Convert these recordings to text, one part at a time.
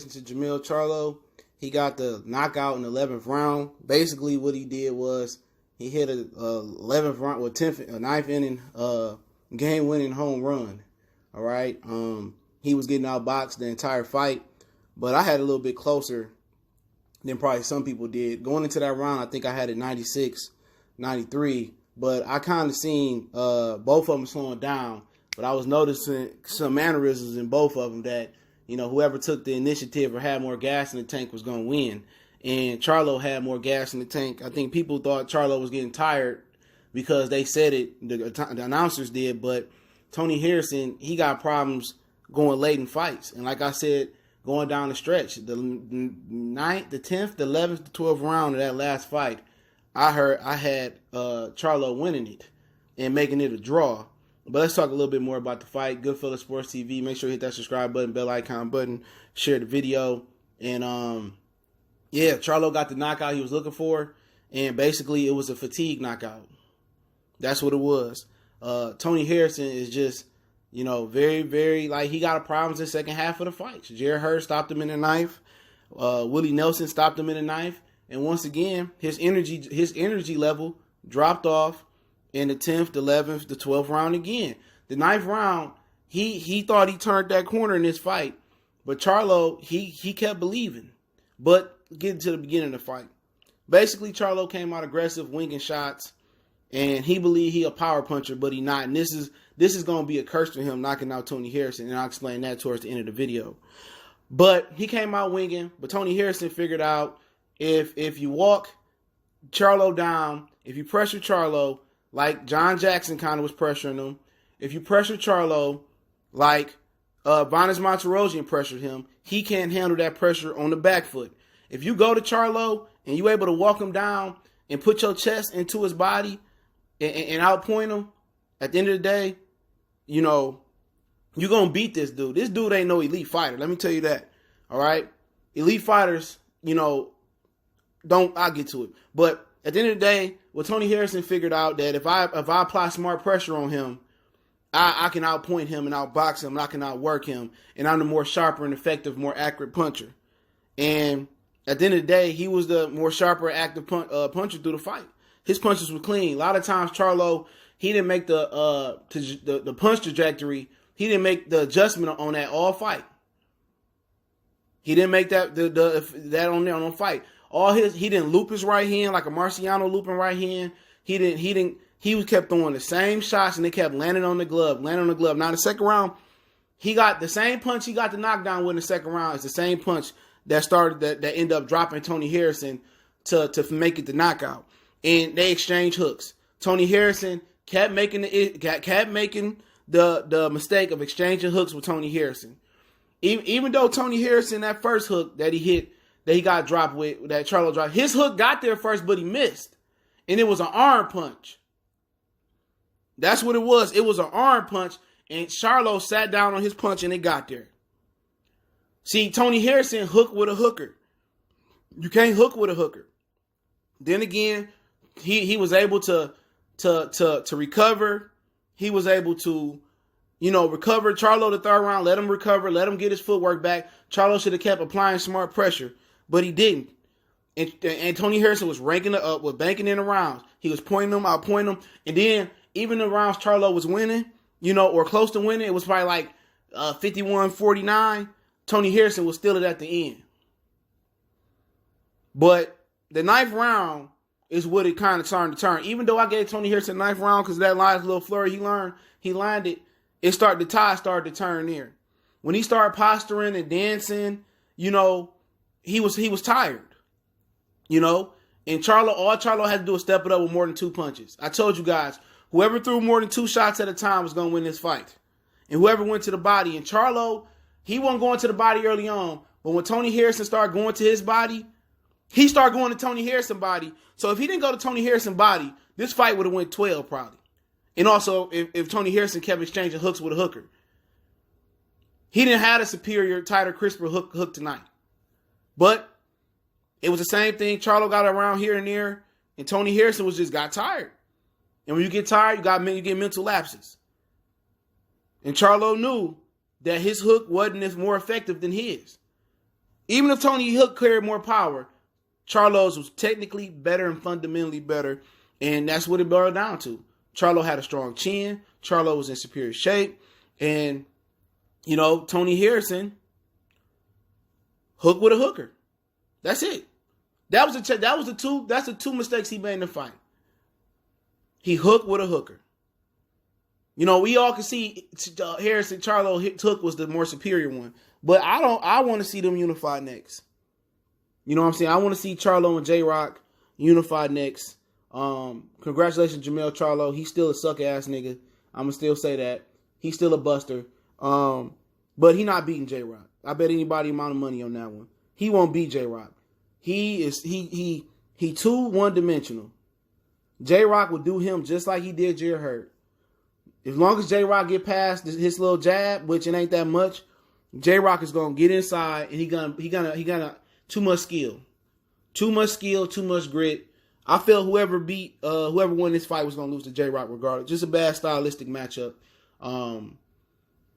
listen to Jermell Charlo. He got the knockout in the 11th round. Basically, what he did was he hit a 11th round or 9th inning game-winning home run. All right. He was getting outboxed the entire fight, but I had it a little bit closer than probably some people did. Going into that round, I think I had it 96, 93, but I kind of seen both of them slowing down, but I was noticing some mannerisms in both of them that, you know, whoever took the initiative or had more gas in the tank was going to win. And Charlo had more gas in the tank. I think people thought Charlo was getting tired because they said it, the announcers did, but Tony Harrison, he got problems going late in fights. And like I said, going down the stretch, the 9th, the 10th, the 11th, the 12th round of that last fight, I had Charlo winning it and making it a draw. But let's talk a little bit more about the fight. Goodfellas Sports TV. Make sure you hit that subscribe button, bell icon button, share the video. And, yeah, Charlo got the knockout he was looking for. And basically, it was a fatigue knockout. That's what it was. Tony Harrison is just, you know, very, very, like, he got problems in the second half of the fight. Jared Hurd stopped him in the ninth. Willie Nelson stopped him in the ninth. And once again, his energy level dropped off in the 10th, the 11th, the 12th round again. The 9th round, he thought he turned that corner in this fight. But Charlo, he kept believing. But getting to the beginning of the fight. Basically, Charlo came out aggressive, winking shots. And he believed he a power puncher, but he not. And this is going to be a curse for him, knocking out Tony Harrison. And I'll explain that towards the end of the video. But he came out winging. But Tony Harrison figured out if you walk Charlo down, if you pressure Charlo, like John Jackson kind of was pressuring him. If you pressure Charlo, like Vanes Monterosian pressured him, he can't handle that pressure on the back foot. If you go to Charlo and you able to walk him down and put your chest into his body and outpoint him, at the end of the day, you know, you're going to beat this dude. This dude ain't no elite fighter. Let me tell you that. All right? Elite fighters, you know, I'll get to it. But at the end of the day, well, Tony Harrison figured out that if I apply smart pressure on him, I can outpoint him and outbox him and I can outwork him. And I'm the more sharper and effective, more accurate puncher. And at the end of the day, he was the more sharper, active puncher through the fight. His punches were clean. A lot of times, Charlo, he didn't make the punch trajectory. He didn't make the adjustment on that all fight. He didn't make that on there on the fight. He didn't loop his right hand like a Marciano looping right hand. He was kept throwing the same shots and they kept landing on the glove. Now in the second round, he got the same punch he got the knockdown with in the second round. It's the same punch that ended up dropping Tony Harrison to make it the knockout. And they exchanged hooks. Tony Harrison kept making the mistake of exchanging hooks with Tony Harrison. Even though Tony Harrison, that first hook that he hit, that he got dropped with, that Charlo dropped, his hook got there first, but he missed. And it was an arm punch. That's what it was. It was an arm punch, and Charlo sat down on his punch, and it got there. See, Tony Harrison hooked with a hooker. You can't hook with a hooker. Then again, he was able to recover. He was able to, you know, recover. Charlo the third round, let him recover, let him get his footwork back. Charlo should have kept applying smart pressure, but he didn't. And Tony Harrison was ranking it up, was banking in the rounds. He was pointing them, outpointing them. And then even the rounds Charlo was winning, you know, or close to winning, it was probably like 51-49. Tony Harrison was still at the end. But the 9th round is what it kind of started to turn. Even though I gave Tony Harrison the 9th round because that last little flurry he landed, the tide started to turn there. When he started posturing and dancing, you know, he was tired. You know, and all Charlo had to do was step it up with more than 2 punches. I told you guys, whoever threw more than 2 shots at a time was going to win this fight. And whoever went to the body, and Charlo, he wasn't going to the body early on, but when Tony Harrison started going to his body, he started going to Tony Harrison's body. So if he didn't go to Tony Harrison's body, this fight would have went 12 probably. And also, if Tony Harrison kept exchanging hooks with a hooker. He didn't have a superior, tighter, crisper hook tonight. But it was the same thing. Charlo got around here and there, and Tony Harrison just got tired. And when you get tired, you get mental lapses. And Charlo knew that his hook wasn't as more effective than his. Even if Tony Hook carried more power, Charlo's was technically better and fundamentally better, and that's what it boiled down to. Charlo had a strong chin. Charlo was in superior shape, and Tony Harrison, hook with a hooker. That's it. That's the two mistakes he made in the fight. He hooked with a hooker. We all can see Harrison Charlo hook was the more superior one. But I want to see them unified next. You know what I'm saying? I want to see Charlo and J-Rock unified next. Congratulations, Jermell Charlo. He's still a suck-ass nigga. I'm going to still say that. He's still a buster. But he not beating J-Rock. I bet anybody amount of money on that one. He won't beat J-Rock. He too one-dimensional. J-Rock will do him just like he did Jerry Hurt. As long as J-Rock get past his little jab, which it ain't that much, J-Rock is gonna get inside, and he gonna too much skill, too much grit. I feel whoever won this fight was gonna lose to J-Rock regardless. Just a bad stylistic matchup. As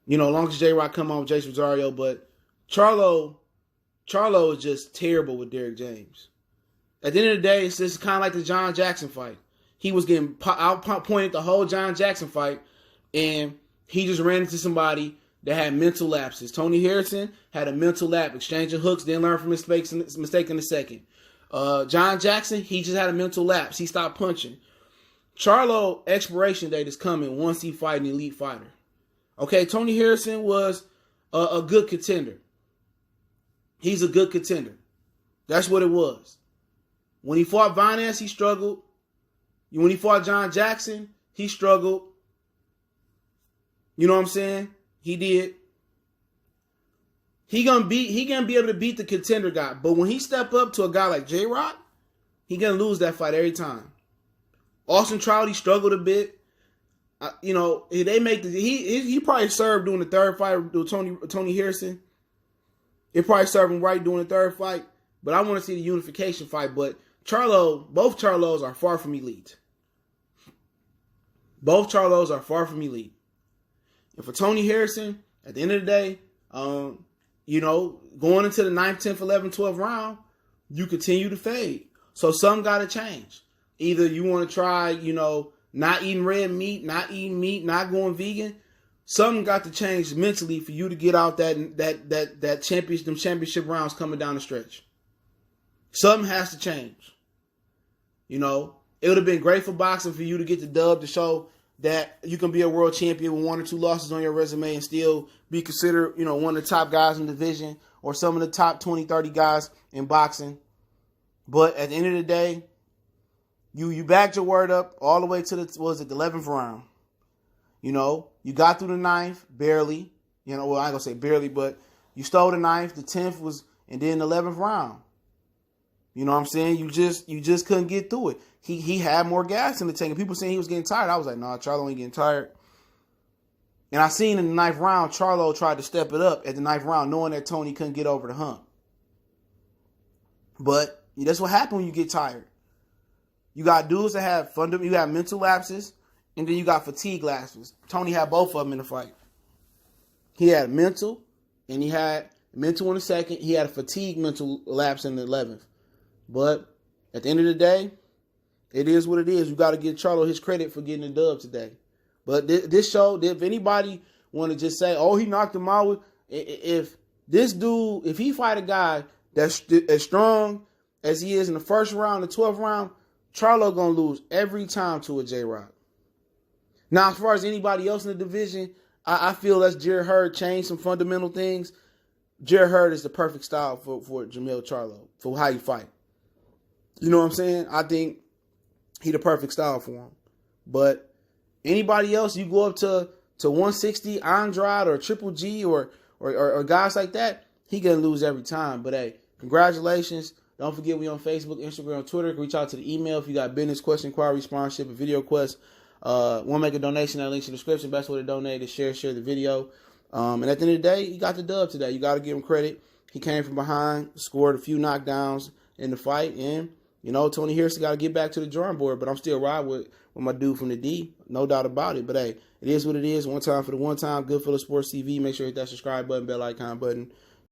long as J-Rock come on with Jason Rosario, but Charlo is just terrible with Derrick James. At the end of the day, it's just kind of like the John Jackson fight. He was getting outpointed the whole John Jackson fight, and he just ran into somebody that had mental lapses. Tony Harrison had a mental lapse, exchanging hooks, didn't learn from his mistake in the second. John Jackson, he just had a mental lapse. He stopped punching. Charlo expiration date is coming once he fight an elite fighter. Okay, Tony Harrison was a good contender. He's a good contender. That's what it was. When he fought Vinance, he struggled. When he fought John Jackson, he struggled. You know what I'm saying? He did. He gonna be able to beat the contender guy. But when he step up to a guy like J-Rock, he gonna lose that fight every time. Austin Trout, he struggled a bit. They make he probably served doing the third fight with Tony Harrison. It probably served him right doing the third fight. But I want to see the unification fight. But both Charlos are far from elite. Both Charlos are far from elite. And for Tony Harrison, at the end of the day, going into the 9th, 10th, 11th, 12th round, you continue to fade. So something got to change. Either you want to try, not eating red meat, not eating meat, not going vegan. Something got to change mentally for you to get out that championship rounds coming down the stretch. Something has to change. It would have been great for boxing for you to get the dub to show that you can be a world champion with 1 or 2 losses on your resume and still be considered, one of the top guys in the division or some of the top 20, 30 guys in boxing. But at the end of the day, you backed your word up all the way to the 11th round. You got through the 9th, barely. I ain't going to say barely, but you stole the 9th, the 10th was, and then the 11th round. You know what I'm saying? You just couldn't get through it. He had more gas in the tank. And people saying he was getting tired. I was like, nah, Charlo ain't getting tired. And I seen in the 9th round, Charlo tried to step it up at the 9th round, knowing that Tony couldn't get over the hump. But that's what happened when you get tired. You got dudes that have you got mental lapses, and then you got fatigue lapses. Tony had both of them in the fight. He had mental, and he had mental in the second. He had a fatigue mental lapse in the 11th. But at the end of the day, it is what it is. You got to give Charlo his credit for getting the dub today. But this show, if anybody want to just say, oh, he knocked him out, if this dude, if he fight a guy that's as strong as he is in the first round, the 12th round, Charlo going to lose every time to a J-Rock. Now, as far as anybody else in the division, I feel that's Jerry Hurd changed some fundamental things. Jerry Hurd is the perfect style for Jermell Charlo, for how you fight. You know what I'm saying? I think he the perfect style for him. But anybody else, you go up to 160, Andrade or Triple G or guys like that, he going to lose every time. But hey, congratulations. Don't forget we on Facebook, Instagram, Twitter. Reach out to the email if you got business, question, inquiry, sponsorship, a video request. Want to make a donation, that link's in the description. Best way to donate is share the video. And at the end of the day, he got the dub today. You got to give him credit. He came from behind, scored a few knockdowns in the fight, and Tony Harrison got to get back to the drawing board. But I'm still riding with my dude from the D, no doubt about it. But hey, it is what it is. One time for the one time. Good for the Sports TV. Make sure you hit that subscribe button, bell icon button.